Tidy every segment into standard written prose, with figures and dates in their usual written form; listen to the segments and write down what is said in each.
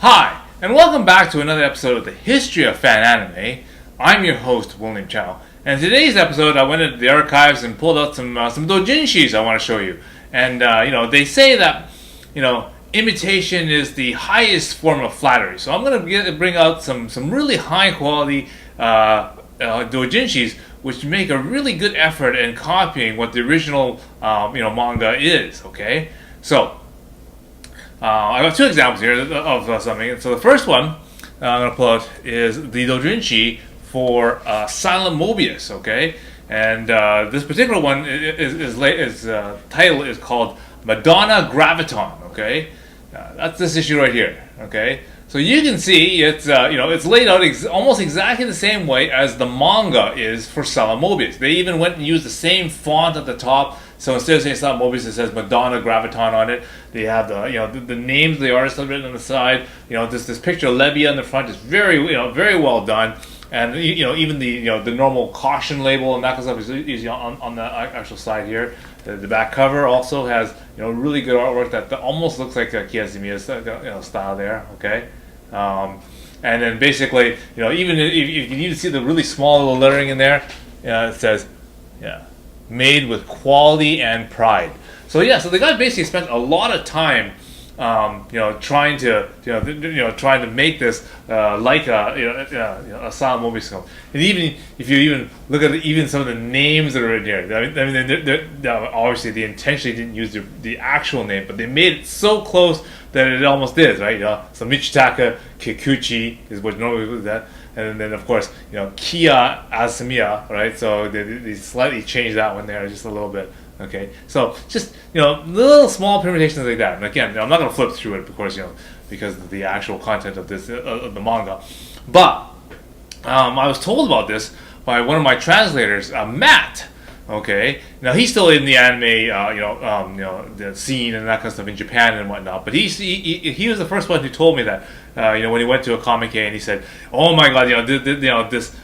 Hi, and welcome back to another episode of the History of Fan Anime. I'm your host, William Chow, and in today's episode, I went into the archives and pulled out some doujinshis I want to show you. And they say that imitation is the highest form of flattery. So I'm going to bring out some really high quality doujinshis, which make a really good effort in copying what the original manga is. Okay, so. I have two examples here of something. So the first one I'm going to pull out is the doujinshi for Silent Mobius. Okay, and this particular one is title is called Madonna Graviton. Okay, that's this issue right here. Okay, so you can see it's it's laid out almost exactly the same way as the manga is for Silent Mobius. They even went and used the same font at the top. So instead of saying Silent Mobius, it says Madonna Graviton on it. They have the names of the artists written on the side. This picture of Lebia on the front is very well done. And even the normal caution label and that kind of stuff is on the actual side here. The back cover also has really good artwork that almost looks like a Kiyomiya's style there. Okay. And then basically even if you can even see the really small little lettering in there, it says made with quality and pride. So the guy basically spent a lot of time, trying to make this like a Silent Mobius film. And even if you look at even some of the names that are in here, they're obviously they intentionally didn't use the actual name, but they made it so close that it almost is, right? So Michitaka Kikuchi is what normally was that. And then, of course, Kia Asamiya, right? So they slightly changed that one there just a little bit. Okay, so just little small permutations like that. And again, I'm not going to flip through it, of course, because of the actual content of this of the manga. But I was told about this by one of my translators, Matt. Okay, now he's still in the anime, the scene and that kind of stuff in Japan and whatnot. But he was the first one who told me that, when he went to a Comic Con and he said, "Oh my God, this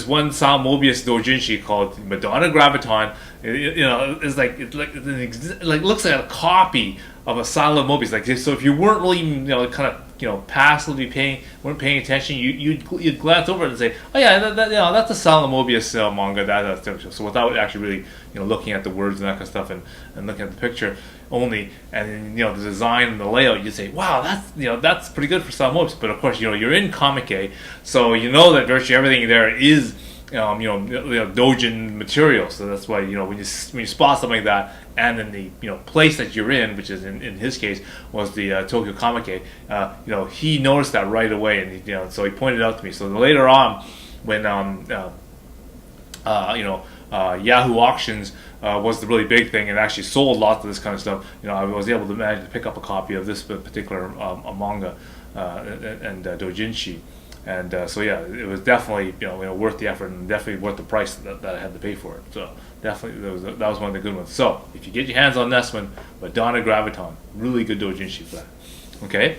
one Silent Mobius doujinshi called Madonna Graviton, it looks like a copy of a Silent Mobius. Like, so if you weren't really kind of passively weren't paying attention, you'd glance over it and say, oh yeah, that's a Silent Mobius manga. That's so without actually really looking at the words and that kind of stuff and looking at the picture only, and the design and the layout, you'd say, wow, that's pretty good for Silent Mobius. But of course, you're in Comic-E, so that virtually everything there is doujin material. So that's why when you spot something like that, and in the place that you're in, which is in his case was the Tokyo Comic-E, he noticed that right away, and so he pointed it out to me. So later on, when Yahoo Auctions was the really big thing and actually sold lots of this kind of stuff, I was able to manage to pick up a copy of this particular manga and doujinshi. And it was definitely worth the effort and definitely worth the price that I had to pay for it. So definitely that was one of the good ones. So if you get your hands on this one, Madonna Graviton, really good doujinshi for that. Okay.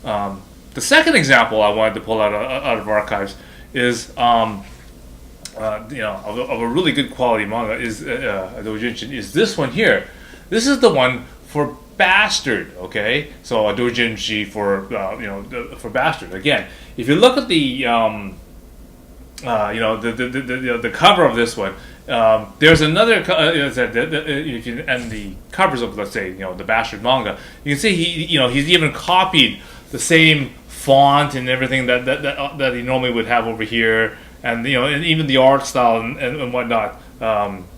The second example I wanted to pull out of archives is of a really good quality manga is a doujinshi is this one here. This is the one for Bastard. Okay, so a doujinshi for for Bastard. Again, if you look at the the cover of this one, there's another and the covers of, let's say, the Bastard manga, you can see he's even copied the same font and everything that he normally would have over here, and and even the art style and whatnot.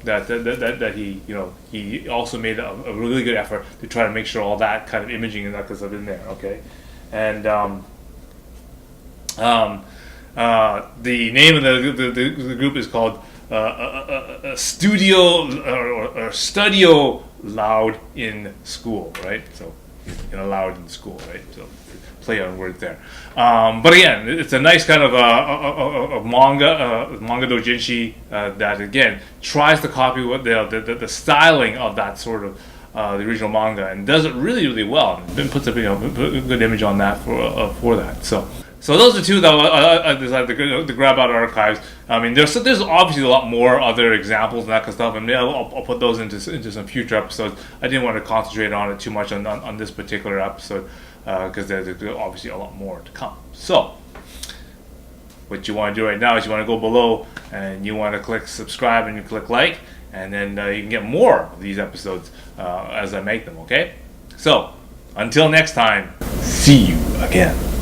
That he also made a really good effort to try to make sure all that kind of imaging and that kind of stuff in there. Okay, and the name of the group is called Studio Loud in School, right? So allowed in school, right? So play on words there. But again, it's a nice kind of a manga doujinshi that again tries to copy what the styling of that sort of the original manga, and does it really well. And then puts a good image on that for that. So those are two that I decided to grab out of archives. I mean, there's obviously a lot more other examples and that kind of stuff, and I'll put those into some future episodes. I didn't want to concentrate on it too much on this particular episode. because there's obviously a lot more to come. So, what you want to do right now is you want to go below and you want to click subscribe and you click like, and then you can get more of these episodes as I make them, okay? So, until next time, see you again.